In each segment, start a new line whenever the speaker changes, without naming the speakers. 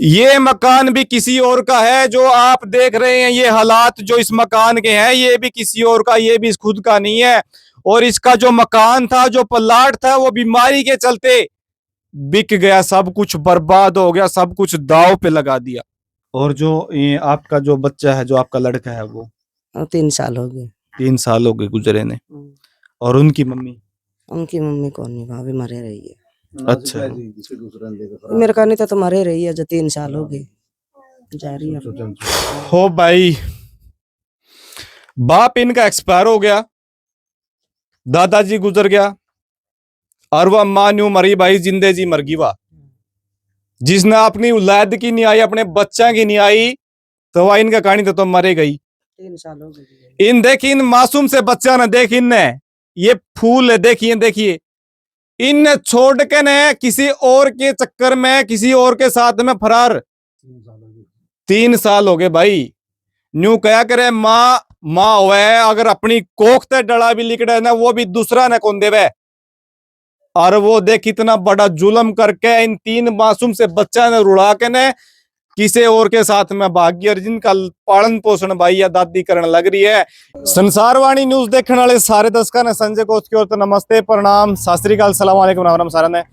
ये मकान भी किसी और का है। जो आप देख रहे हैं ये हालात जो इस मकान के हैं, ये भी किसी और का, ये भी इस खुद का नहीं है। और इसका जो मकान था, जो प्लाट था, वो बीमारी के चलते बिक गया, सब कुछ बर्बाद हो गया, सब कुछ दांव पे लगा दिया। और जो ये आपका जो बच्चा है, जो आपका लड़का है, वो
3 साल हो गए।
3 साल हो गए गुजरे ने। और उनकी मम्मी
कौन नहीं, भाभी मरे रही है।
अच्छा,
मेरे कहने तो मरे रही है, जो 3 साल हो गए जा रही है।
हो भाई, बाप इनका एक्सपायर हो गया, दादाजी गुजर गया, और वह मां न्यू मरी भाई, जिंदे जी मर गई। वाह, जिसने अपनी औलाद की नहीं आई, अपने बच्चा की नहीं आई, तो वह इनका कहानी तो मरे गई।
3 साल हो गए।
इन देखिए, इन मासूम से बच्चा ने देख, इनने ये फूल है, देखिए देखिए, इन छोड़ के ने किसी और के चक्कर में, किसी और के साथ में फरार। 3 साल हो गए भाई। न्यू क्या करे, माँ हुए, अगर अपनी कोख ते डला भी लिकड़े ना, वो भी दूसरा ने कौन देवे। और वो देख कितना बड़ा जुल्म करके इन 3 मासूम से बच्चा ने रुड़ा के ने किसी और के साथ में भाग्य, और जिनका पालन पोषण भाई या दादी करने लग रही है। संसारवाणी न्यूज देखने वाले सारे दर्शकों ने संजय कोच की ओर तो नमस्ते, प्रणाम, सत श्री अकाल, सलाम वालेकुम, राम राम सारा ने।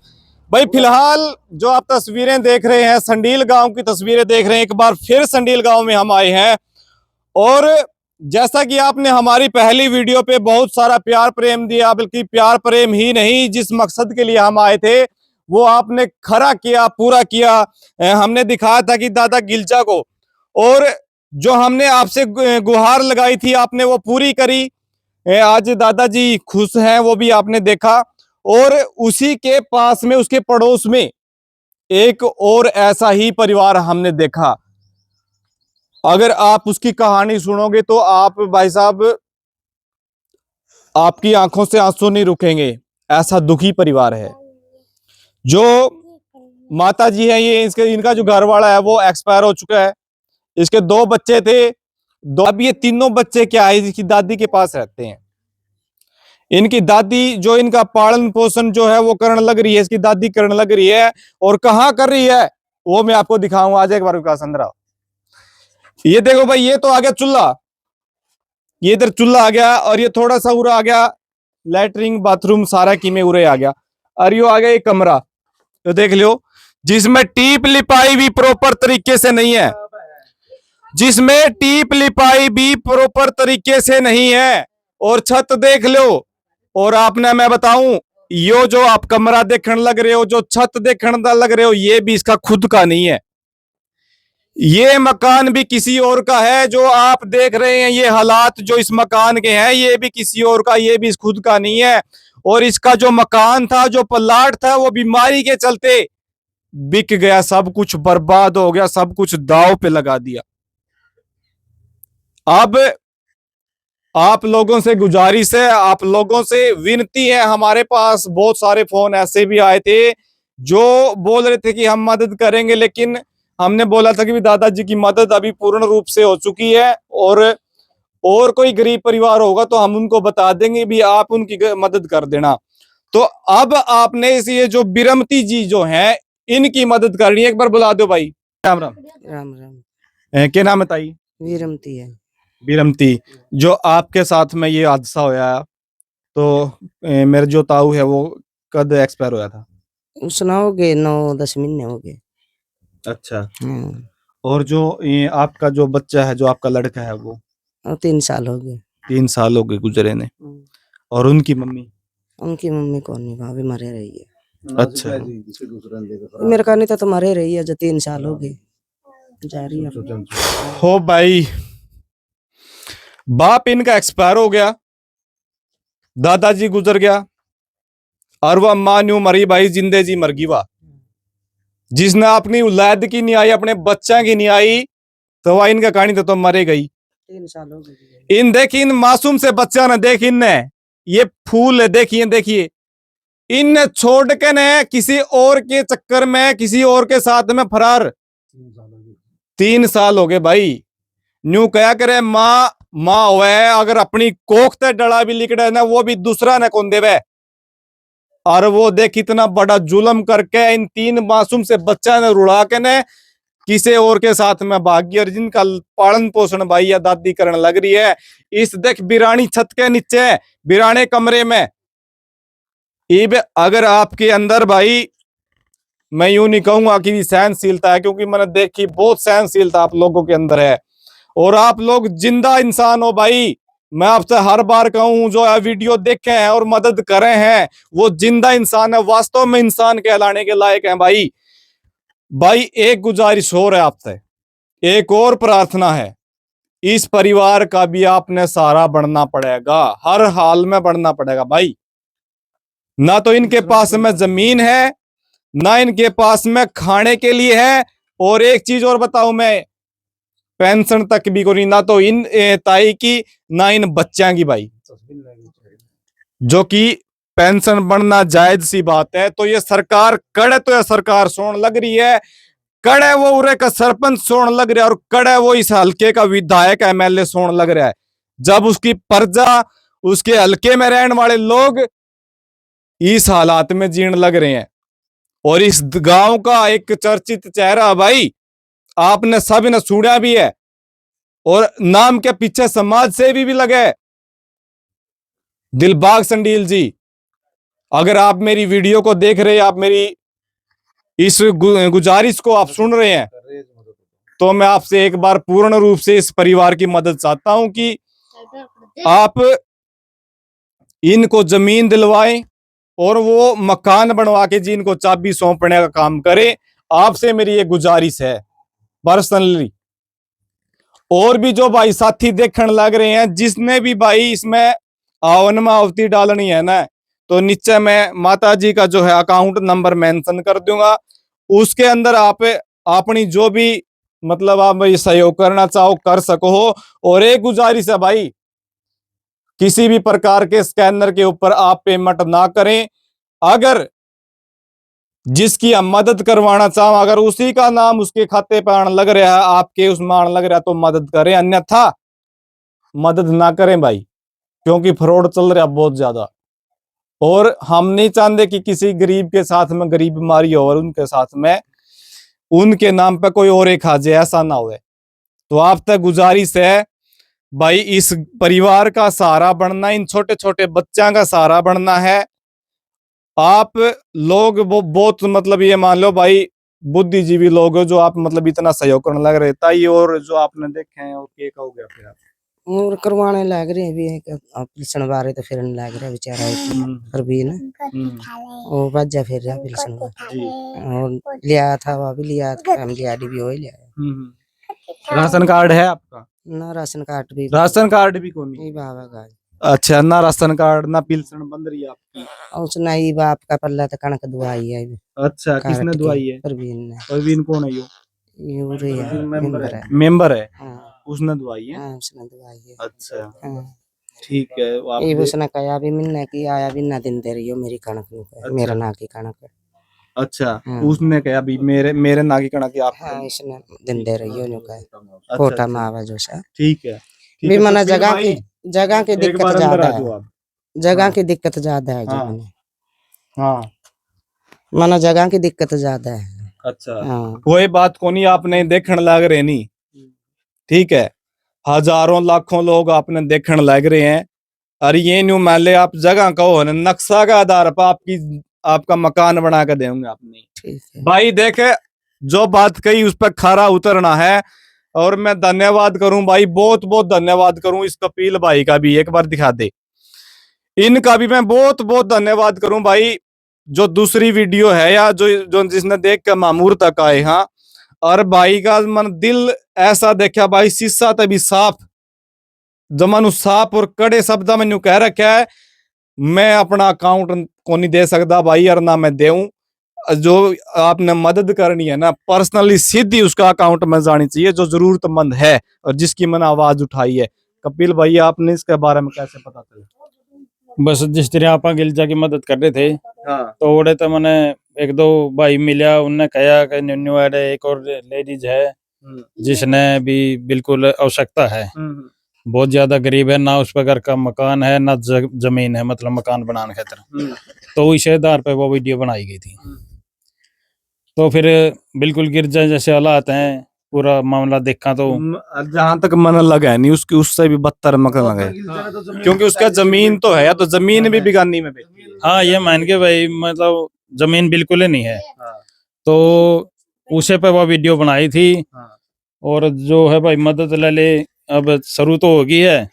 भाई फिलहाल जो आप तस्वीरें देख रहे हैं, संडील गांव की तस्वीरें देख रहे हैं। एक बार फिर संडील गांव में हम आए हैं, और जैसा कि आपने हमारी पहली वीडियो पे बहुत सारा प्यार प्रेम दिया, बल्कि प्यार प्रेम ही नहीं, जिस मकसद के लिए हम आए थे वो आपने खरा किया, पूरा किया। हमने दिखाया था कि दादा गिलजा को, और जो हमने आपसे गुहार लगाई थी आपने वो पूरी करी। आज दादाजी खुश हैं, वो भी आपने देखा। और उसी के पास में, उसके पड़ोस में एक और ऐसा ही परिवार हमने देखा। अगर आप उसकी कहानी सुनोगे तो आप भाई साहब, आपकी आंखों से आंसू नहीं रुकेंगे। ऐसा दुखी परिवार है। जो माता जी है, ये इनका जो घर वाला है वो एक्सपायर हो चुका है। इसके 2 बच्चे थे, अब ये तीनों बच्चे क्या है, इसकी दादी के पास रहते हैं। इनकी दादी जो इनका पालन पोषण जो है वो करने लग रही है, इसकी दादी करने लग रही है। और कहाँ कर रही है वो मैं आपको दिखाऊंगा आज एक बार। विकास अंदर, ये देखो भाई, ये तो आ गया चूल्हा, ये इधर चूल्हा आ गया, और ये थोड़ा सा उरा आ गया लैटरिंग बाथरूम, सारा की में उरे आ गया। और यो आ गया एक कमरा, तो देख लो, जिसमें टीप लिपाई भी प्रॉपर तरीके से नहीं है, जिसमें टीप लिपाई भी प्रॉपर तरीके से नहीं है। और छत देख लो। और आपने, मैं बताऊं, यो जो आप कमरा देखने लग रहे हो, जो छत देखने लग रहे हो, ये भी इसका खुद का नहीं है। ये मकान भी किसी और का है। जो आप देख रहे हैं ये हालात जो इस मकान के हैं, ये भी किसी और का, ये भी इस खुद का नहीं है। और इसका जो मकान था, जो प्लाट था, वो बीमारी के चलते बिक गया, सब कुछ बर्बाद हो गया, सब कुछ दांव पे लगा दिया। अब आप लोगों से गुजारिश है, आप लोगों से विनती है, हमारे पास बहुत सारे फोन ऐसे भी आए थे जो बोल रहे थे कि हम मदद करेंगे, लेकिन हमने बोला था कि दादाजी की मदद अभी पूर्ण रूप से हो चुकी है। और कोई गरीब परिवार होगा तो हम उनको बता देंगे भी, आप उनकी मदद कर देना। तो अब आपने ये जो बिरमती जी जो हैं, इनकी मदद करनी है। एक बार बुला दो भाई। राम राम।
राम राम।
क्या नाम है ताई?
वीरमती है।
बिरमती, जो आपके साथ में ये हादसा होया, तो मेरे जो ताऊ है वो कद एक्सपायर होया था?
उसना हो गए 9-10 महीने हो गए।
अच्छा। और जो ये आपका जो बच्चा है, जो आपका लड़का है, वो
3 साल हो गए।
3 साल हो गए गुजरे ने। और उनकी मम्मी
कौन नहीं, भाभी मरे रही है।
अच्छा,
मेरे कहने तो मरे रही है, जो 3 साल हो गए जा रही है।
हो भाई, बाप इनका एक्सपायर हो गया, दादाजी गुजर गया, और वह मां न्यू मरी भाई, जिंदे जी मर गई। वाह, जिसने अपनी औलाद की नहीं आई, अपने बच्चा की नहीं आई, तो वह इनका कहानी तो मरे गई।
3 साल हो गए।
इन देखिए, इन मासूम से बच्चा ने देख, इनने ये फूल है, देखिए देखिए, इन छोड़ के ने किसी और के चक्कर में, किसी और के साथ में फरार। 3 साल हो गए भाई। न्यू क्या करे, माँ हुए, अगर अपनी कोख ते डला भी लिकड़े ना, वो भी दूसरा ने कौन देवे। और वो देख कितना बड़ा जुल्म करके इन 3 मासूम से बच्चा ने रुड़ा के ने किसी और के साथ में भागी और जिनका पालन पोषण भाई या दादी करने लग रही है। इस देख बिरानी छत के नीचे, बिराने कमरे में, इब अगर आपके अंदर भाई, मैं यूं नहीं कहूंगा कि सहनशीलता है, क्योंकि मैंने देखी बहुत सहनशीलता आप लोगों के अंदर है, और आप लोग जिंदा इंसान हो भाई। मैं आपसे हर बार कहूं, जो है वीडियो देखे हैं और मदद करे हैं, वो जिंदा इंसान है, वास्तव में इंसान कहलाने के लायक है भाई। भाई एक गुजारिश हो रहा है आपसे, एक और प्रार्थना है, इस परिवार का भी आपने सहारा बनना पड़ेगा, हर हाल में बनना पड़ेगा भाई। ना तो इनके पास में जमीन है, ना इनके पास में खाने के लिए है, और एक चीज और बताऊं मैं, पेंशन तक भी कोई, ना तो इन ताई की, ना इन बच्चों की भाई, जो कि पेंशन बनना जायज सी बात है। तो ये सरकार कड़े, तो ये सरकार सोन लग रही है, कड़े वो उरे का सरपंच सोन लग रहा है, और कड़े वो इस हल्के का विधायक एमएलए सोन लग रहा है। जब उसकी प्रजा, उसके हल्के में रहने वाले लोग इस हालात में जीने लग रहे हैं, और इस गांव का एक चर्चित चेहरा भाई आपने सब ने सुना भी है, और नाम के पीछे समाज सेवी भी लगे, दिलबाग संडील जी। अगर आप मेरी वीडियो को देख रहे हैं, आप मेरी इस गुजारिश को आप सुन रहे हैं, तो मैं आपसे एक बार पूर्ण रूप से इस परिवार की मदद चाहता हूं कि आप इनको जमीन दिलवाएं, और वो मकान बनवा के जी इनको चाबी सौंपने का काम करें। आपसे मेरी ये गुजारिश है पर्सनली। और भी जो भाई साथी देखने लग रहे हैं, जिसने भी भाई इसमें आवन में आवती डालनी है ना, तो नीचे मैं माता जी का जो है अकाउंट नंबर मेंशन कर दूंगा, उसके अंदर आप अपनी जो भी मतलब आप सहयोग करना चाहो कर सको हो। और एक गुजारिश है भाई, किसी भी प्रकार के स्कैनर के ऊपर आप पेमेंट ना करें। अगर जिसकी हम मदद करवाना चाहो, अगर उसी का नाम उसके खाते पर आने लग रहा है, आपके उसमें आने लग रहा है, तो मदद करें, अन्यथा मदद ना करें भाई, क्योंकि फ्रॉड चल रहा है बहुत ज्यादा। और हम नहीं चाहते कि किसी गरीब के साथ में गरीब बीमारी हो और उनके साथ में उनके नाम पे कोई और एक हाजे, ऐसा ना हो। तो आप तक गुजारिश है भाई, इस परिवार का सहारा बनना, इन छोटे छोटे बच्चों का सहारा बनना है। आप लोग वो बहुत मतलब ये मान लो भाई बुद्धिजीवी लोग हो, जो आप मतलब इतना सहयोग करने लग रहे ताई, और जो आपने देखे हैं और क्या हो गया फिर आप
और करवाने लग रहे हैं भी, ऑपरेशन बारे तो फिर लग रहा है बेचारा पर भी ना, वो बच्चा फिर रहा ऑपरेशन, और लिया था वो भी लिया था, हम लिया भी हो ही लिया।
राशन कार्ड है आपका?
ना राशन कार्ड भी,
राशन कार्ड भी कौन नहीं?
बाबा का।
अच्छा, ना राशन कार्ड ना पेंशन बंद रही है आपकी?
उसने ही बाप का पल्ला तो कणक दुआई है।
अच्छा, किसने दुआई है?
परवीन ने।
परवीन कौन है यो?
मेंबर है।
मेंबर है?
हाँ।
उसने दुआई है?
हाँ, उसने दुआई है।
अच्छा,
हाँ।
ठीक है।
ये उसने कहा भी मिलने की आया भी ना दिन दे रही हो मेरी कणक में। अच्छा। मेरा ना की कणक है।
अच्छा। हाँ। उसने कहा भी मेरे ना की कणक आप? हाँ,
इसने दिन दे रही हो नो कहा कोटा में आवाज होसा।
ठीक है।
भी मना जगह की दिक्कत ज्यादा है, जगह की दिक्कत ज्यादा है।
हाँ,
मना जगह की दिक्कत ज्यादा है।
अच्छा। हाँ। कोई बात को नहीं, आपने देखने लग रहे नहीं, ठीक है, हजारों लाखों लोग आपने देखने लग रहे हैं। अरे ये न्यू मान ले आप जगह कहो, नक्शा का आधार पर आपका मकान बना के देंगे आपने। भाई देखे, जो बात कही उस पर खरा उतरना है। और मैं धन्यवाद करूं भाई, बहुत बहुत धन्यवाद करूं इस कपिल भाई का भी, एक बार दिखा दे, इनका भी मैं बहुत बहुत धन्यवाद करूं भाई। जो दूसरी वीडियो है या जो जिसने देख के मामूर तक आए, हाँ, और भाई का मन दिल ऐसा देखा भाई, शीशा तभी साफ, जमन साफ और कड़े शब्द मैंने कह रखा है, मैं अपना अकाउंट को नहीं दे सकता भाई, और ना मैं देऊं। जो आपने मदद करनी है ना, पर्सनली सीधी उसका अकाउंट में जानी चाहिए, जो जरूरतमंद है और जिसकी मैंने आवाज उठाई है। कपिल भाई, आपने इसके बारे में कैसे पता चला?
बस जिस तरह आप गिलजा की मदद कर रहे थे,
हाँ।
तो ओडे तो मैंने एक दो भाई मिला, उनने कहा कि न्यू ऐड एक और लेडीज है जिसने भी बिल्कुल आवश्यकता है, बहुत ज्यादा गरीब है, ना उस पर घर का मकान है ना जमीन है, मतलब मकान बनाने खातिर, तो इस आधार पे वो वीडियो बनाई गई थी। तो फिर बिल्कुल गिर जाए जैसे हालात हैं, पूरा मामला देखा तो
जहां तक मन लगा नहीं उसकी, उससे भी बदतर मकन लगे, क्योंकि उसका जमीन तो है, तो जमीन भी बिगानी में बेची।
हाँ ये मान के भाई, मतलब जमीन बिल्कुल ही नहीं है। तो उसे पे वो वीडियो बनाई थी, और जो है भाई मदद ले ले, अब शुरू तो होगी है,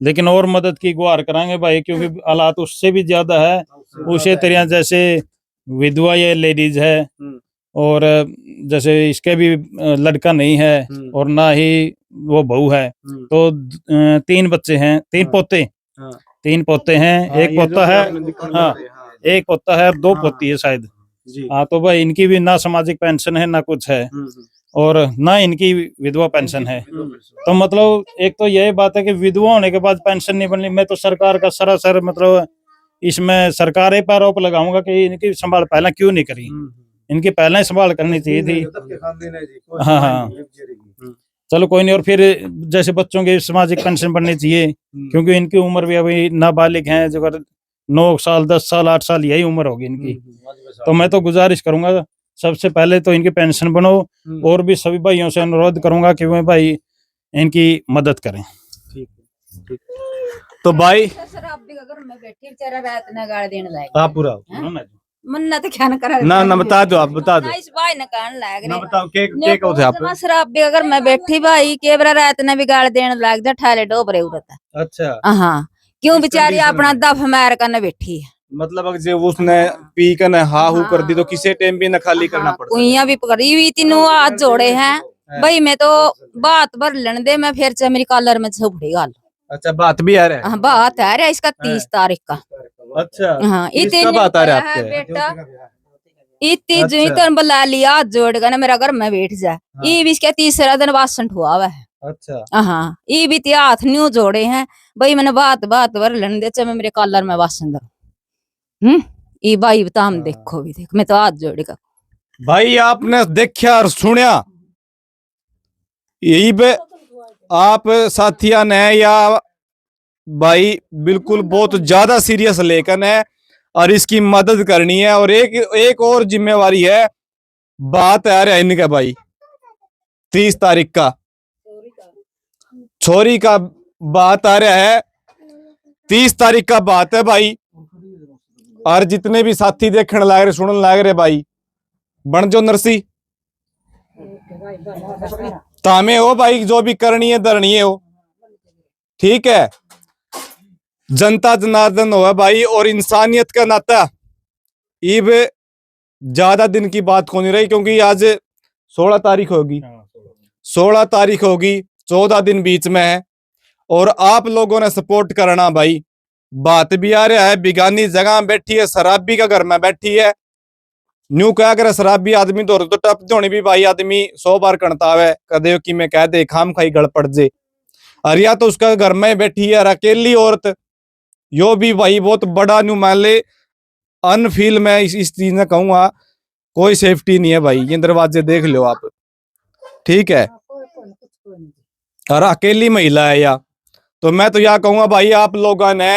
लेकिन और मदद की गुहार करांगे भाई, क्योंकि हालात उससे भी ज्यादा है। उसे तरह जैसे विधवा ये लेडीज है, और जैसे इसके भी लड़का नहीं है, और ना ही वो बहू है, तो 3 बच्चे हैं, 3 पोते, 3 पोते हैं, एक पोता है, हाँ एक पोता है, 2 पोती है शायद। हाँ तो भाई इनकी भी ना सामाजिक पेंशन है ना कुछ है, और ना इनकी विधवा पेंशन है। तो मतलब एक तो यही बात है कि विधवा होने के बाद पेंशन नहीं बनी। मैं तो सरकार का सरासर मतलब इसमें सरकार पर आरोप लगाऊंगा कि इनकी संभाल पहले क्यों नहीं करी, इनकी पहले ही संभाल करनी चाहिए थी। हाँ हाँ चलो कोई नहीं। और फिर जैसे बच्चों की सामाजिक पेंशन बननी चाहिए, क्योंकि इनकी उम्र भी अभी नाबालिग है, जो 9 साल 10 साल 8 साल यही उम्र होगी इनकी। तो मैं तो गुजारिश करूंगा सबसे पहले तो इनकी पेंशन बनो, और भी सभी भाइयों से अनुरोध करूंगा कि वे भाई इनकी मदद करें।
तो भाई
शराब भी अगर मैं बैठी बेचारा रात ना गाड़ देने लायक
आप पूरा
मन्ना तो क्या न करा
ना बता दो, आप बता दो
इस भाई ने कहने लायक
ना,
रे
बताओ के थे आप।
शराब भी अगर मैं बैठी भाई के बरा रात ने भी गाड़ देने लायक जा ठाले डोबरे उड़ता।
अच्छा
हाँ क्यों
इस
बेचारी
condition
अपना
में?
दफ मार कर न बैठी है।
मतलब अगर जो उसने पी कर न हा हू कर दी तो किसी टाइम भी न खाली करना पड़ता है।
कुइया भी पकड़ी हुई तीनों हाथ जोड़े हैं भाई। मैं तो बात भर लेने दे, मैं फिर से मेरी कॉलर में झुपड़ी गाल।
अच्छा बात भी आ रहा है।
हाँ बात है रे इसका 30 तारीख का।
अच्छा
हाँ
इसका बात आ रहा है आपके।
बेटा इतनी जो तो बुला लिया हाथ जोड़ कर ना मेरा घर में बैठ जाए। ये भी इसका तीसरा दिन वासन हुआ हुआ है।
अच्छा
हाँ ये भी हाथ न्यू जोड़े हैं भाई। मैंने बात भर लेने दे चाहे मैं मेरे कॉलर में वासन करूं। ये भाई बता हम देखो भी देख मैं तो हाथ जोड़ेगा।
भाई आपने देखा और सुनिया, यही पे आप साथिया ने या भाई बिल्कुल बहुत ज्यादा सीरियस लेकर है और इसकी मदद करनी है। और एक और जिम्मेवारी है, बात आ रहा है इनका भाई 30 तारीख का छोरी का बात आ रहा है, 30 तारीख का बात है भाई। और जितने भी साथी देखने लाग रहे सुनने लाग रहे भाई बन जो नरसी तामे हो भाई, जो भी करनी है धरनी है हो, ठीक है। जनता जनार्दन हो भाई, और इंसानियत का नाता इब ज्यादा दिन की बात को नहीं रही, क्योंकि आज 16 तारीख होगी, 16 तारीख होगी, 14 दिन बीच में है। और आप लोगों ने सपोर्ट करना भाई। बात भी आ रहा है बिगानी जगह बैठी है, शराबी का घर में बैठी है। न्यू क्या करे शराबी आदमी तो टप धोनी भी भाई आदमी 100 बार कणता है कदे कि मैं कह दे खाम खाई गड़ पड़ जे। और या तो उसका घर में बैठी है अकेली औरत, यो भी भाई बहुत बड़ा न्यू मान ले अनफील में इस चीज में कहूंगा कोई सेफ्टी नहीं है भाई। ये दरवाजे देख लो आप, ठीक है। और अकेली महिला है या तो मैं तो यह कहूंगा भाई आप लोगों ने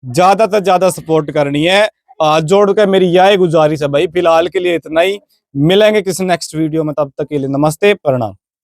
ज्यादा से ज्यादा सपोर्ट करनी है। हाथ जोड़ कर मेरी यह गुजारिश है भाई। फिलहाल के लिए इतना ही, मिलेंगे किसी नेक्स्ट वीडियो में, तब तक के लिए नमस्ते प्रणाम।